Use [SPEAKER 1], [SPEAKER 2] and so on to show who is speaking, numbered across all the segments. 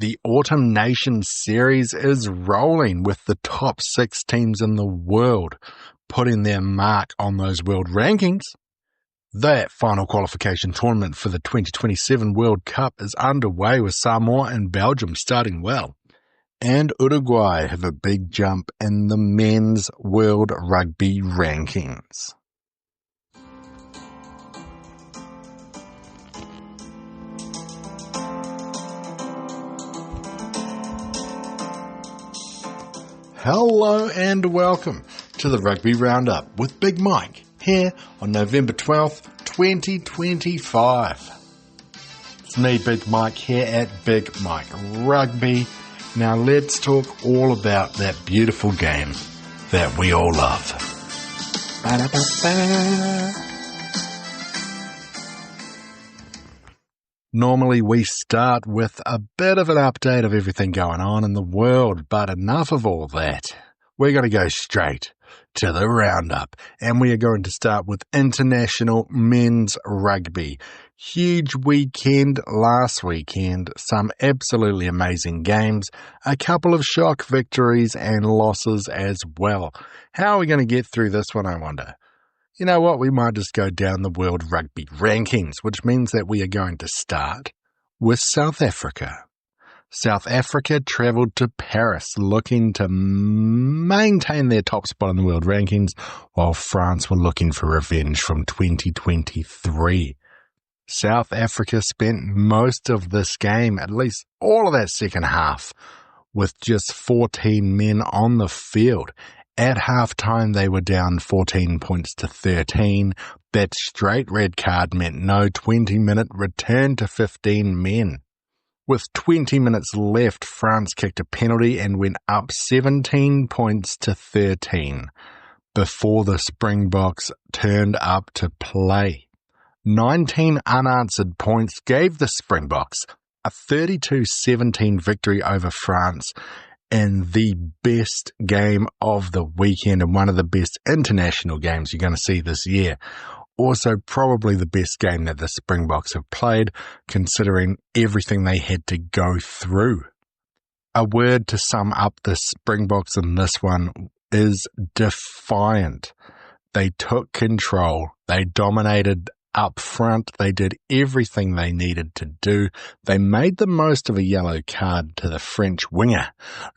[SPEAKER 1] The Autumn Nations Series is rolling with the top 6 teams in the world putting their mark on those world rankings. That final qualification tournament for the 2027 World Cup is underway with Samoa and Belgium starting well. And Uruguay have a big jump in the men's World Rugby rankings. Hello and welcome to the Rugby Roundup with Big Mike here on November 12th, 2025. It's me, Big Mike, here at Big Mike Rugby. Now let's talk all about that beautiful game that we all love. Ba-da-ba-ba. Normally we start with a bit of an update of everything going on in the world, but enough of all that. We're going to go straight to the roundup, and we are going to start with international men's rugby. Huge weekend last weekend, some absolutely amazing games, a couple of shock victories and losses as well. How are we going to get through this one, I wonder? You know what, we might just go down the World Rugby rankings, which means that we are going to start with South Africa. South Africa travelled to Paris looking to maintain their top spot in the world rankings, while France were looking for revenge from 2023. South Africa spent most of this game, at least all of that second half, with just 14 men on the field. At halftime, they were down 14 points to 13. That straight red card meant no 20-minute return to 15 men. With 20 minutes left, France kicked a penalty and went up 17 points to 13 before the Springboks turned up to play. 19 unanswered points gave the Springboks a 32-17 victory over France, and the best game of the weekend and one of the best international games you're going to see this year. Also, probably the best game that the Springboks have played, considering everything they had to go through. A word to sum up the Springboks in this one is defiant. They took control. They dominated up front. They did everything they needed to do. They made the most of a yellow card to the French winger,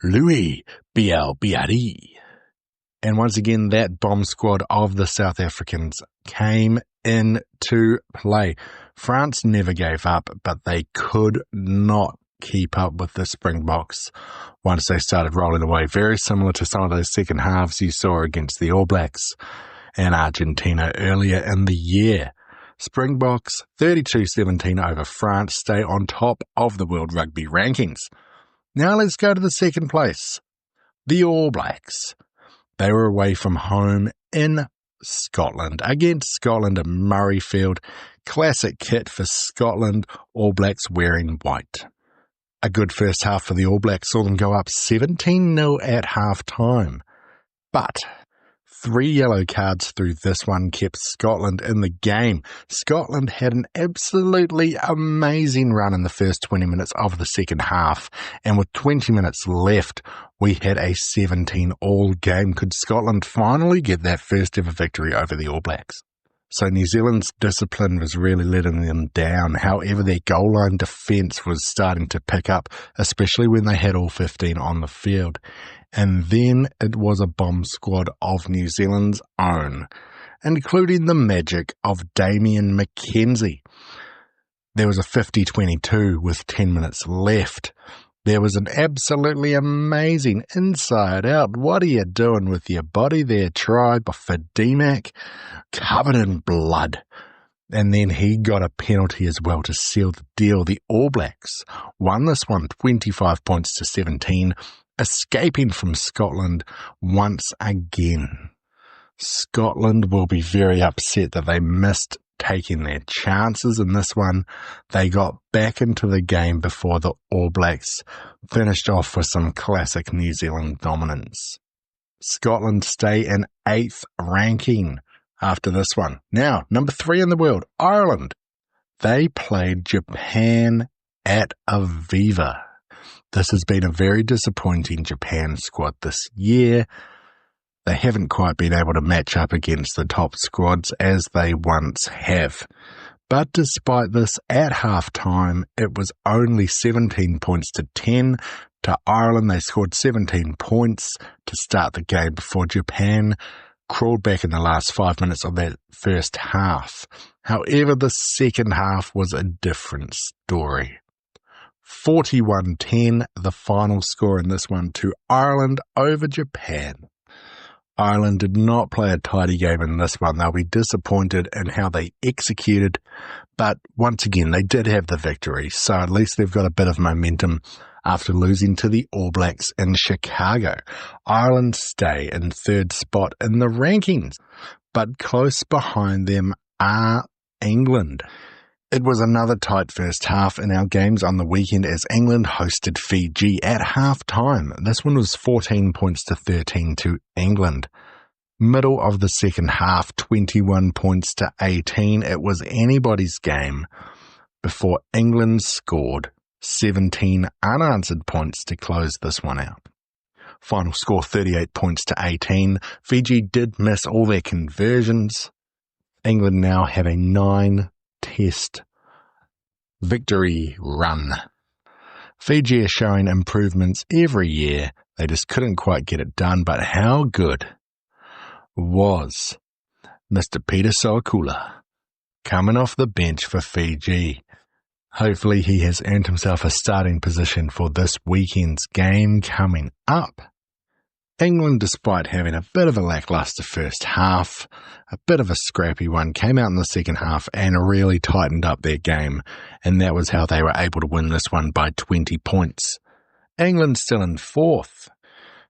[SPEAKER 1] Louis Bielbiari. And once again, that bomb squad of the South Africans came into play. France never gave up, but they could not keep up with the Springboks once they started rolling away. Very similar to some of those second halves you saw against the All Blacks and Argentina earlier in the year. Springboks 32-17 over France stay on top of the World Rugby rankings. Now let's go to the second place. The All Blacks. They were away from home in Scotland against Scotland at Murrayfield. Classic kit for Scotland, All Blacks wearing white. A good first half for the All Blacks saw them go up 17-0 at half-time. But 3 yellow cards through this one kept Scotland in the game. Scotland had an absolutely amazing run in the first 20 minutes of the second half, and with 20 minutes left, we had a 17-all game. Could Scotland finally get that first ever victory over the All Blacks? So New Zealand's discipline was really letting them down. However, their goal line defence was starting to pick up, especially when they had all 15 on the field. And then it was a bomb squad of New Zealand's own, including the magic of Damian McKenzie. There was a 50-22 with 10 minutes left. There was an absolutely amazing inside out. What are you doing with your body there, try for DMAC, covered in blood. And then he got a penalty as well to seal the deal. The All Blacks won this one 25 points to 17, escaping from Scotland once again. Scotland will be very upset that they missed taking their chances in this one. They got back into the game before the All Blacks finished off with some classic New Zealand dominance. Scotland stay in 8th ranking after this one. Now, number 3 in the world, Ireland. They played Japan at Aviva. This has been a very disappointing Japan squad this year. They haven't quite been able to match up against the top squads as they once have. But despite this, at half-time, it was only 17 points to 10 to Ireland. They scored 17 points to start the game before Japan crawled back in the last 5 minutes of that first half. However, the second half was a different story. 41-10, the final score in this one to Ireland over Japan. Ireland did not play a tidy game in this one. They'll be disappointed in how they executed, but once again, they did have the victory, so at least they've got a bit of momentum after losing to the All Blacks in Chicago. Ireland stay in third spot in the rankings, but close behind them are England. It was another tight first half in our games on the weekend as England hosted Fiji at half-time. This one was 14 points to 13 to England. Middle of the second half, 21 points to 18. It was anybody's game before England scored 17 unanswered points to close this one out. Final score 38 points to 18. Fiji did miss all their conversions. England now have a 9-test victory run. Fiji are showing improvements every year. They just couldn't quite get it done, but how good was Mr. Peter Soakula coming off the bench for Fiji? Hopefully he has earned himself a starting position for this weekend's game coming up. England, despite having a bit of a lackluster first half, a bit of a scrappy one, came out in the second half and really tightened up their game, and that was how they were able to win this one by 20 points. England still in fourth.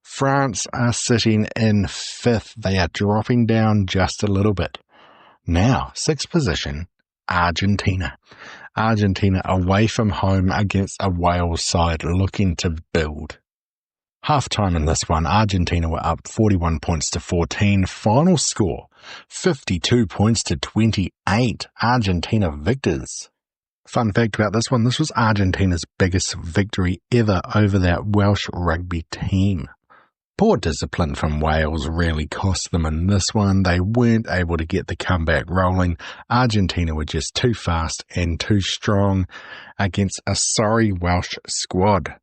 [SPEAKER 1] France are sitting in fifth. They are dropping down just a little bit. Now, sixth position, Argentina. Argentina away from home against a Wales side looking to build. Half-time in this one, Argentina were up 41 points to 14. Final score, 52 points to 28. Argentina victors. Fun fact about this one, this was Argentina's biggest victory ever over that Welsh rugby team. Poor discipline from Wales really cost them in this one. They weren't able to get the comeback rolling. Argentina were just too fast and too strong against a sorry Welsh squad.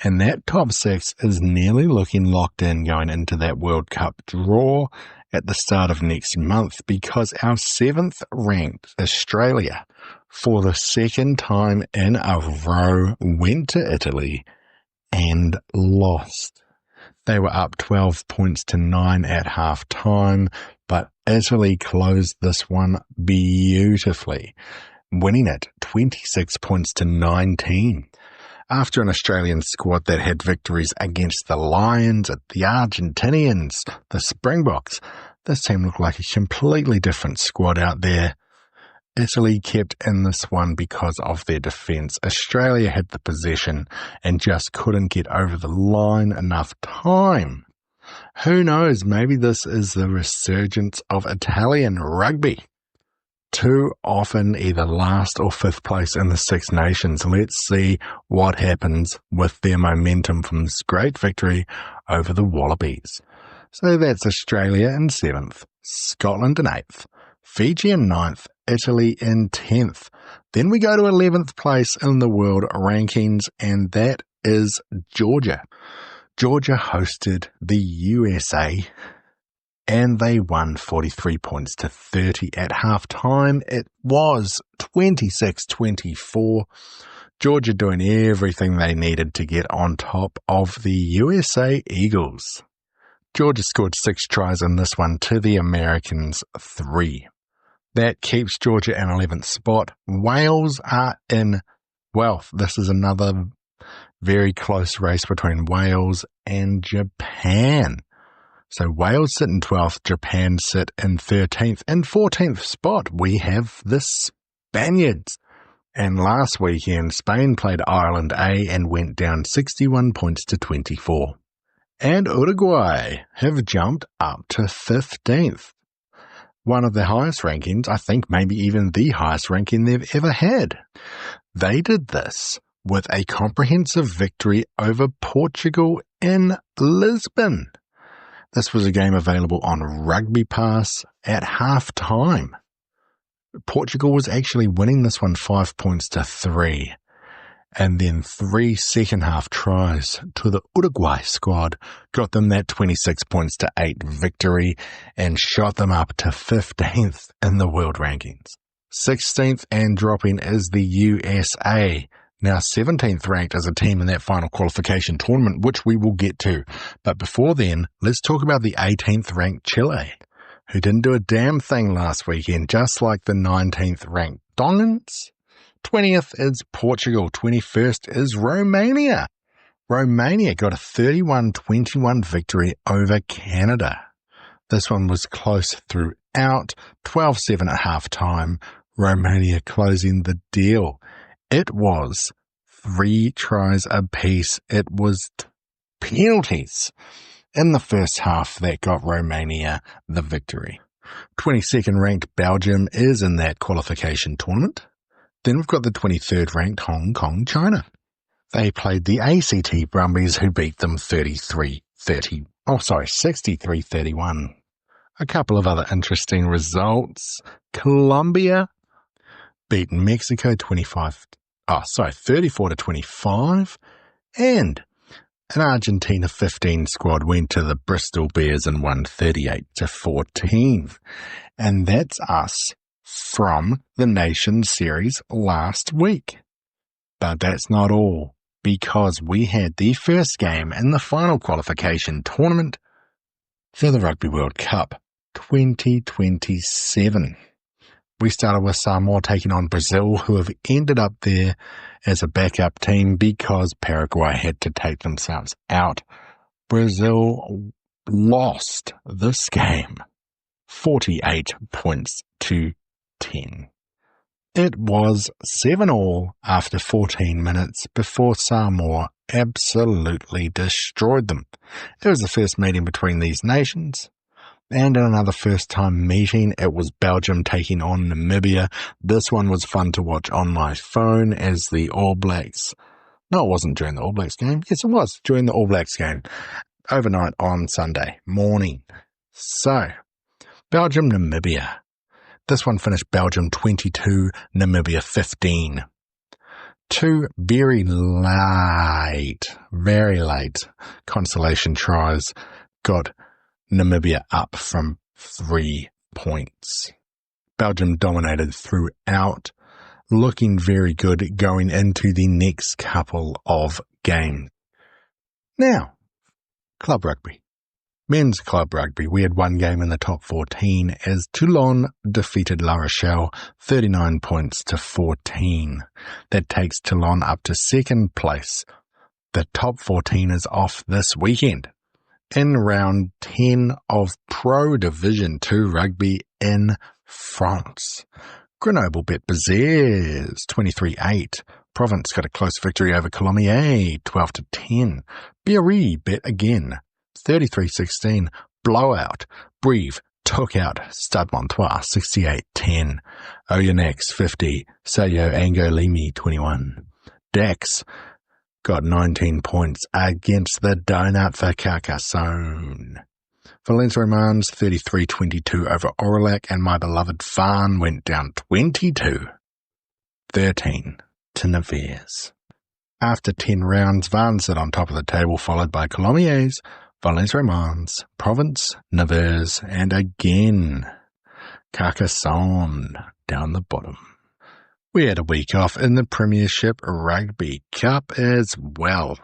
[SPEAKER 1] And that top six is nearly looking locked in going into that World Cup draw at the start of next month, because our 7th ranked Australia, for the second time in a row, went to Italy and lost. They were up 12 points to 9 at half time, but Italy closed this one beautifully, winning it 26 points to 19. After an Australian squad that had victories against the Lions, the Argentinians, the Springboks, this team looked like a completely different squad out there. Italy kept in this one because of their defence. Australia had the possession and just couldn't get over the line enough time. Who knows, maybe this is the resurgence of Italian rugby. Too often either last or fifth place in the Six Nations. Let's see what happens with their momentum from this great victory over the Wallabies. So that's Australia in 7th, Scotland in 8th, Fiji in 9th, Italy in 10th. Then we go to 11th place in the world rankings, and that is Georgia. Georgia hosted the USA, and they won 43 points to 30 at half-time. It was 26-24. Georgia doing everything they needed to get on top of the USA Eagles. Georgia scored 6 tries in this one to the Americans 3. That keeps Georgia in 11th spot. Wales are in 12th. This is another very close race between Wales and Japan. So Wales sit in 12th, Japan sit in 13th. In 14th spot, we have the Spaniards. And last weekend, Spain played Ireland A and went down 61 points to 24. And Uruguay have jumped up to 15th. One of the highest rankings, I think maybe even the highest ranking they've ever had. They did this with a comprehensive victory over Portugal in Lisbon. This was a game available on Rugby Pass at half-time. Portugal was actually winning this one 5-3, and then 3 second-half tries to the Uruguay squad got them that 26-8 victory and shot them up to 15th in the world rankings. 16th and dropping is the USA, now 17th ranked as a team in that final qualification tournament, which we will get to. But before then, let's talk about the 18th ranked Chile, who didn't do a damn thing last weekend, just like the 19th ranked Dons. 20th is Portugal, 21st is Romania. Romania got a 31-21 victory over Canada. This one was close throughout, 12-7 at half-time, Romania closing the deal. It was 3 tries apiece. It was penalties in the first half that got Romania the victory. 22nd ranked Belgium is in that qualification tournament. Then we've got the 23rd ranked Hong Kong, China. They played the ACT Brumbies, who beat them 63-31. A couple of other interesting results. Colombia beat Mexico 34-25, and an Argentina 15 squad went to the Bristol Bears and won 38-14. And that's us from the Nations Series last week. But that's not all, because we had the first game in the final qualification tournament for the Rugby World Cup 2027. We started with Samoa taking on Brazil, who have ended up there as a backup team because Paraguay had to take themselves out. Brazil lost this game 48-10. It was 7-all after 14 minutes before Samoa absolutely destroyed them. It was the first meeting between these nations. And in another first-time meeting, it was Belgium taking on Namibia. This one was fun to watch on my phone as the All Blacks... No, it wasn't during the All Blacks game. Yes, it was during the All Blacks game. Overnight on Sunday morning. So, Belgium, Namibia. This one finished Belgium 22, Namibia 15. 2 very late consolation tries got Namibia up from 3 points. Belgium dominated throughout, looking very good going into the next couple of games. Now, club rugby. Men's club rugby. We had one game in the top 14 as Toulon defeated La Rochelle 39-14. That takes Toulon up to second place. The top 14 is off this weekend in round 10 of Pro Division 2 rugby in France. Grenoble beat Béziers 23-8. Provence got a close victory over Colomiers 12-10. Biarritz beat again 33-16. Blowout. Brive took out Stade Montois 68-10. Oyonnax 50. Sayo Angolimi 21. Dax got 19 points against the Donut for Carcassonne. Valencia Mans 33-22 over Aurillac, and my beloved Farn went down 22-13 to Nevers. After 10 rounds, Varn sit on top of the table, followed by Colomiers, Valencia Mans, Provence, Nevers, and again Carcassonne down the bottom. We had a week off in the Premiership Rugby Cup as well.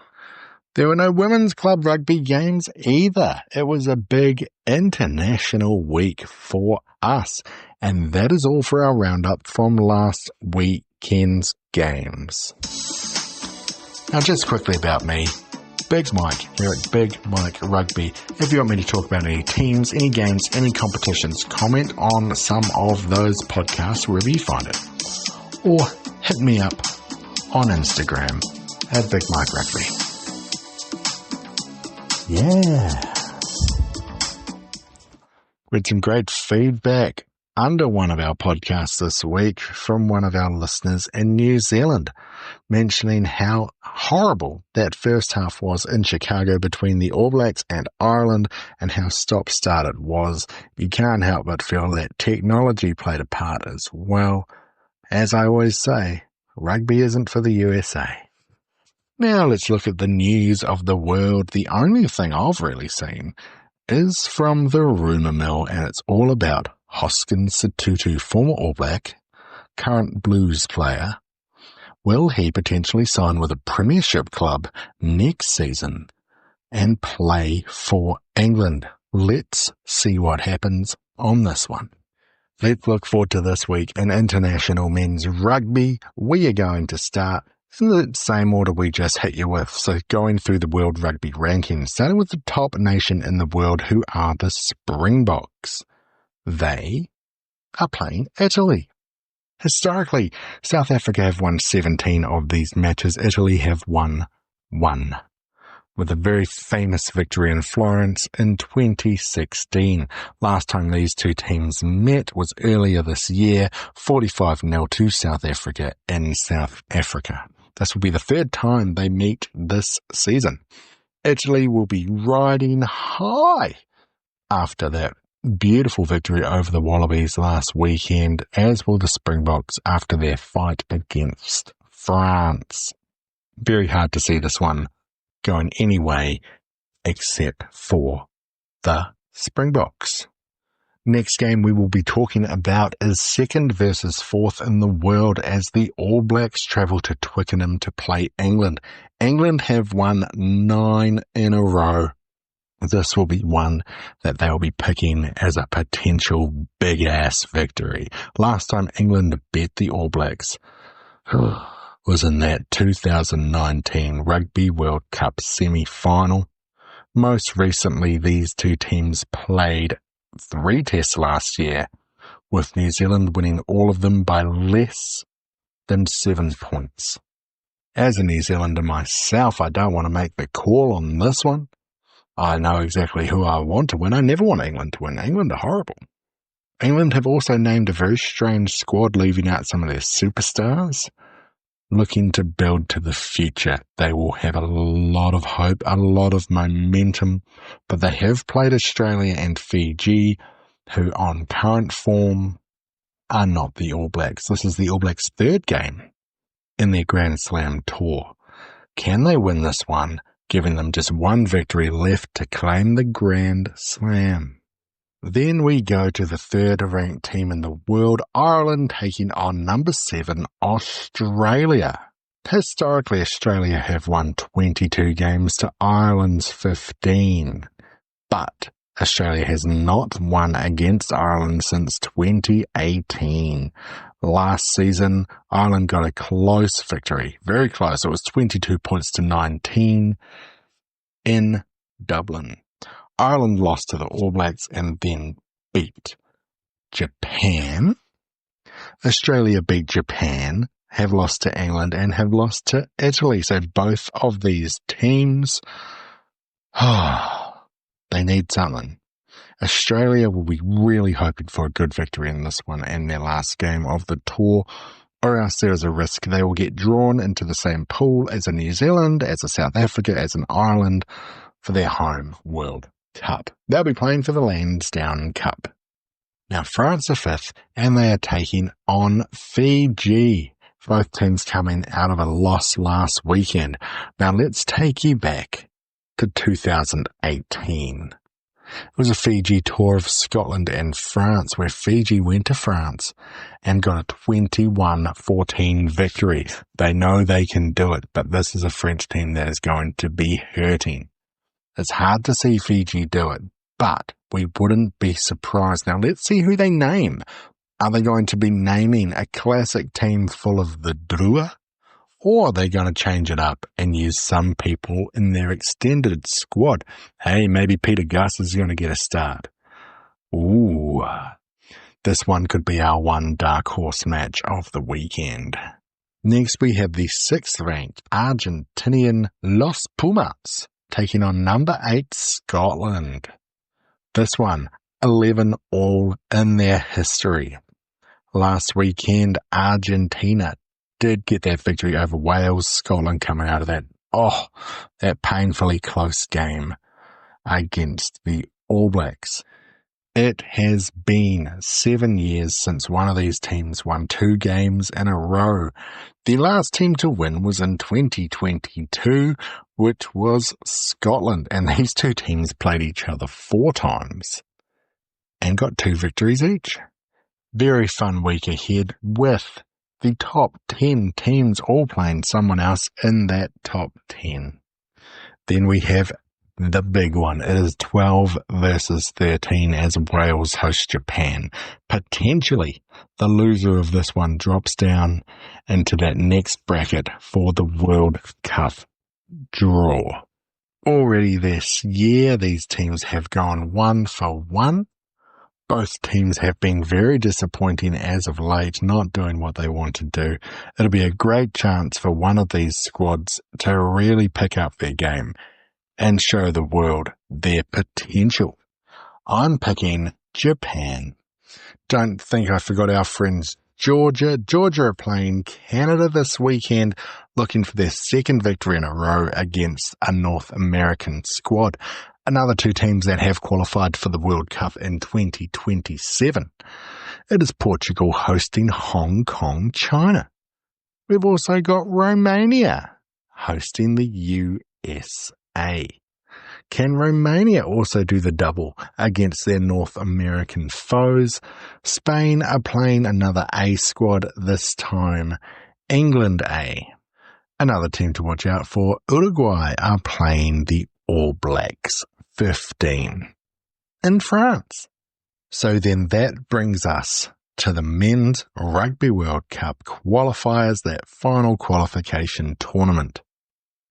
[SPEAKER 1] There were no women's club rugby games either. It was a big international week for us. And that is all for our roundup from last weekend's games. Now just quickly about me. Big Mike here at Big Mike Rugby. If you want me to talk about any teams, any games, any competitions, comment on some of those podcasts wherever you find it. Or hit me up on Instagram at Big Mike Rugby. Yeah. We had some great feedback under one of our podcasts this week from one of our listeners in New Zealand, mentioning how horrible that first half was in Chicago between the All Blacks and Ireland and how stop-start it was. You can't help but feel that technology played a part as well. As I always say, rugby isn't for the USA. Now let's look at the news of the world. The only thing I've really seen is from the rumour mill, and it's all about Hoskins Sotutu, former All Black, current Blues player. Will he potentially sign with a premiership club next season and play for England? Let's see what happens on this one. Let's look forward to this week in international men's rugby. We are going to start in the same order we just hit you with. So going through the World Rugby rankings, starting with the top nation in the world, who are the Springboks. They are playing Italy. Historically, South Africa have won 17 of these matches. Italy have won 1, with a very famous victory in Florence in 2016. Last time these two teams met was earlier this year, 45-0 to South Africa in South Africa. This will be the third time they meet this season. Italy will be riding high after that beautiful victory over the Wallabies last weekend, as will the Springboks after their fight against France. Very hard to see this one going any way except for the Springboks. Next game we will be talking about is second versus fourth in the world as the All Blacks travel to Twickenham to play England. England have won 9 in a row. This will be one that they'll be picking as a potential big-ass victory. Last time England beat the All Blacks was in that 2019 Rugby World Cup semi-final. Most recently, these two teams played 3 tests last year, with New Zealand winning all of them by less than 7 points. As a New Zealander myself, I don't want to make the call on this one. I know exactly who I want to win. I never want England to win. England are horrible. England have also named a very strange squad, leaving out some of their superstars, looking to build to the future. They will have a lot of hope, a lot of momentum, but they have played Australia and Fiji, who on current form are not the All Blacks. This is the All Blacks' third game in their Grand Slam tour. Can they win this one, giving them just one victory left to claim the Grand Slam? Then we go to the third ranked team in the world, Ireland, taking on number 7, Australia. Historically, Australia have won 22 games to Ireland's 15, but Australia has not won against Ireland since 2018. Last season, Ireland got a close victory, very close. It was 22 points to 19 in Dublin. Ireland lost to the All Blacks and then beat Japan. Australia beat Japan, have lost to England, and have lost to Italy. So both of these teams, they need something. Australia will be really hoping for a good victory in this one and their last game of the tour, or else there is a risk they will get drawn into the same pool as a New Zealand, as a South Africa, as an Ireland for their home World Cup. They'll be playing for the Lansdowne Cup. Now France are 5th, and they are taking on Fiji. Both teams coming out of a loss last weekend. Now let's take you back to 2018. It was a Fiji tour of Scotland and France, where Fiji went to France and got a 21-14 victory. They know they can do it, but this is a French team that is going to be hurting. It's hard to see Fiji do it, but we wouldn't be surprised. Now let's see who they name. Are they going to be naming a classic team full of the Drua? Or are they going to change it up and use some people in their extended squad? Hey, maybe Peter Gus is going to get a start. Ooh, this one could be our one dark horse match of the weekend. Next, we have the 6th-ranked Argentinian Los Pumas taking on number 8 Scotland. This one, 11 all in their history. Last weekend, Argentina did get that victory over Wales. Scotland coming out of that painfully close game against the All Blacks. It has been 7 years since one of these teams won 2 games in a row. The last team to win was in 2022, which was Scotland, and these 2 teams played each other 4 times and got 2 victories each. Very fun week ahead with the top 10 teams all playing someone else in that top 10. Then we have the big one. It is 12 versus 13 as Wales host Japan. Potentially, the loser of this one drops down into that next bracket for the World Cup draw. Already this year, these teams have gone 1 for 1. Both teams have been very disappointing as of late, not doing what they want to do. It'll be a great chance for one of these squads to really pick up their game and show the world their potential. I'm picking Japan. Don't think I forgot our friends Georgia. Georgia are playing Canada this weekend, looking for their 2nd victory in a row against a North American squad. Another 2 teams that have qualified for the World Cup in 2027. It is Portugal hosting Hong Kong, China. We've also got Romania hosting the USA. Can Romania also do the double against their North American foes? Spain are playing another A squad, this time England A. Another team to watch out for, Uruguay are playing the All Blacks 15 in France. So then that brings us to the Men's Rugby World Cup qualifiers, that final qualification tournament.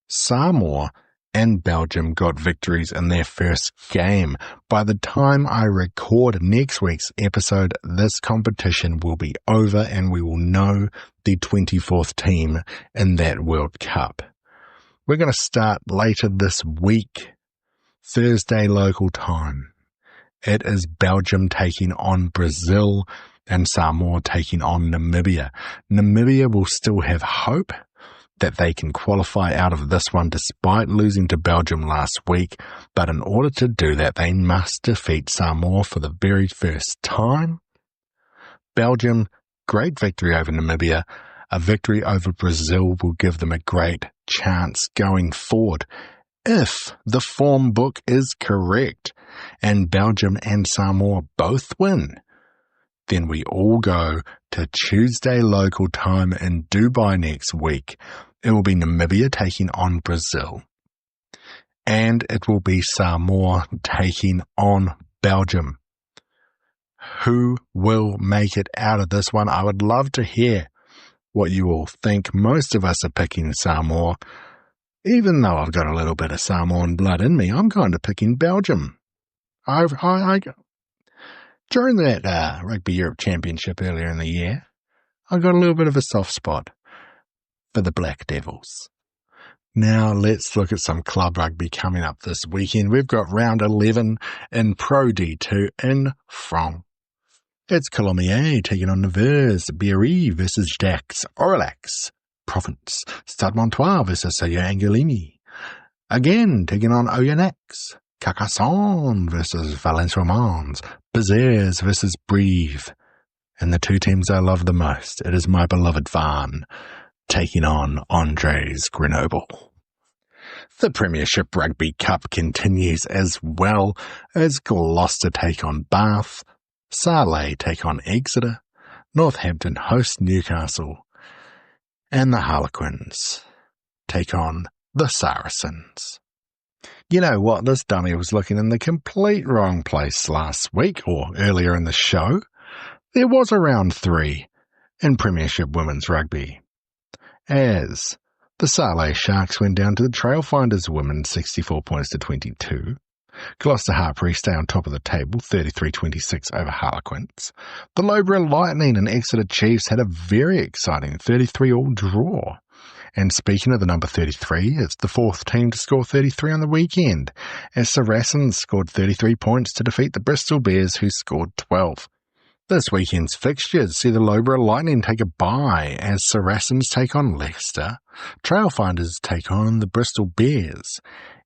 [SPEAKER 1] Samoa and Belgium got victories in their first game. By the time I record next week's episode, this competition will be over and we will know the 24th team in that World Cup. We're going to start later this week, Thursday local time. It is Belgium taking on Brazil and Samoa taking on Namibia. Namibia will still have hope that they can qualify out of this one despite losing to Belgium last week, but in order to do that, they must defeat Samoa for the very first time. Belgium, great victory over Namibia. A victory over Brazil will give them a great chance going forward. If the form book is correct and Belgium and Samoa both win, then we all go to Tuesday local time in Dubai next week. It will be Namibia taking on Brazil, and it will be Samoa taking on Belgium. Who will make it out of this one? I would love to hear what you all think. Most of us are picking Samoa. Even though I've got a little bit of Samoan blood in me, I'm kind of picking Belgium. During that Rugby Europe Championship earlier in the year, I got a little bit of a soft spot for the Black Devils. Now let's look at some club rugby coming up this weekend. We've got round 11 in Pro D2 in France. It's Colomiers taking on Nevers, Berry versus Dax, Aurillac, Provence, Stade Montois versus Angulemi. Again, taking on Oyonnax, Carcassonne versus Valence-Romans, Béziers versus Brive. And the 2 teams I love the most, it is my beloved Vannes taking on Andres Grenoble. The Premiership Rugby Cup continues as well as Gloucester take on Bath, Sale take on Exeter, Northampton host Newcastle, and the Harlequins take on the Saracens. You know what? This dummy was looking in the complete wrong place last week, or earlier in the show. There was a round 3 in Premiership Women's Rugby, as the Sale Sharks went down to the Trailfinders Women 64 points to 22. Gloucester Hartpury stay on top of the table, 33-26 over Harlequins. The Loughborough Lightning and Exeter Chiefs had a very exciting 33-all draw. And speaking of the number 33, it's the fourth team to score 33 on the weekend, as Saracens scored 33 points to defeat the Bristol Bears, who scored 12. This weekend's fixtures see the Loughborough Lightning take a bye as Saracens take on Leicester, Trailfinders take on the Bristol Bears,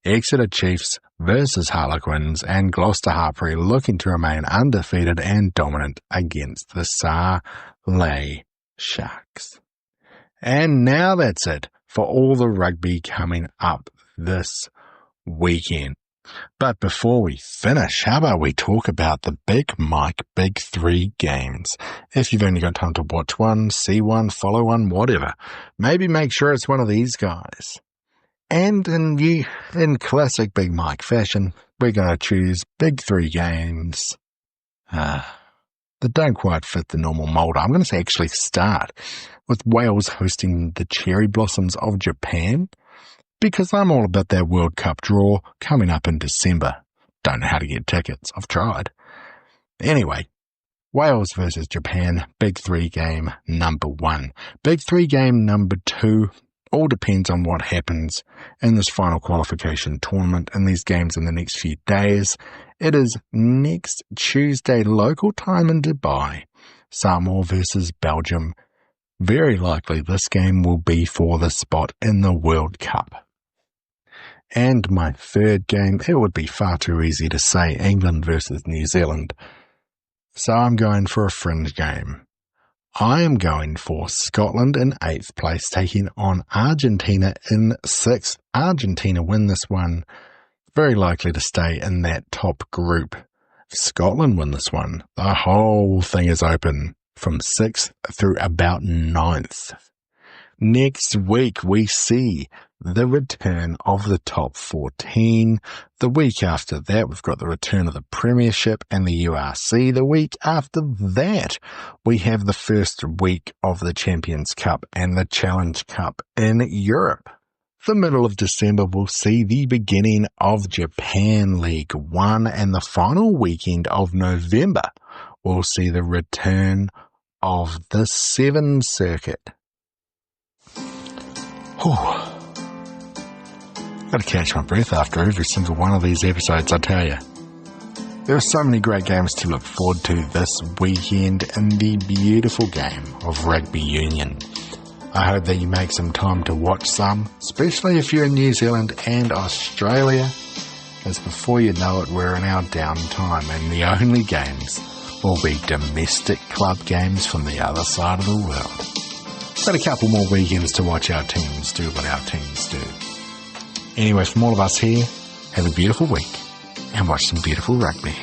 [SPEAKER 1] Exeter Chiefs versus Harlequins, and Gloucester Hartpury looking to remain undefeated and dominant against the Saleh Sharks. And now that's it for all the rugby coming up this weekend. But before we finish, how about we talk about the Big Mike Big 3 games? If you've only got time to watch one, see one, follow one, whatever, maybe make sure it's one of these guys. And in classic Big Mike fashion, we're going to choose Big 3 games that don't quite fit the normal mould. I'm going to actually start with Wales hosting the Cherry Blossoms of Japan, because I'm all about that World Cup draw coming up in December. Don't know how to get tickets. I've tried. Anyway, Wales versus Japan, Big 3 game number 1. Big 3 game number 2 all depends on what happens in this final qualification tournament in these games in the next few days. It is next Tuesday local time in Dubai. Samoa versus Belgium. Very likely this game will be for the spot in the World Cup. And my third game, it would be far too easy to say England versus New Zealand. So I'm going for a fringe game. I am going for Scotland in 8th place, taking on Argentina in 6th. Argentina win this one, very likely to stay in that top group. If Scotland win this one, the whole thing is open from 6th through about 9th. Next week, we see the return of the top 14. The week after that, we've got the return of the Premiership and the URC. The week after that, we have the first week of the Champions Cup and the Challenge Cup in Europe. The middle of December will see the beginning of Japan League 1, and the final weekend of November will see the return of the 7 circuit. Got to catch my breath after every single one of these episodes, I tell you. There are so many great games to look forward to this weekend in the beautiful game of rugby union. I hope that you make some time to watch some, especially if you're in New Zealand and Australia, as before you know it, we're in our downtime and the only games will be domestic club games from the other side of the world. Got a couple more weekends to watch our teams do what our teams do. Anyway, from all of us here, have a beautiful week and watch some beautiful rugby.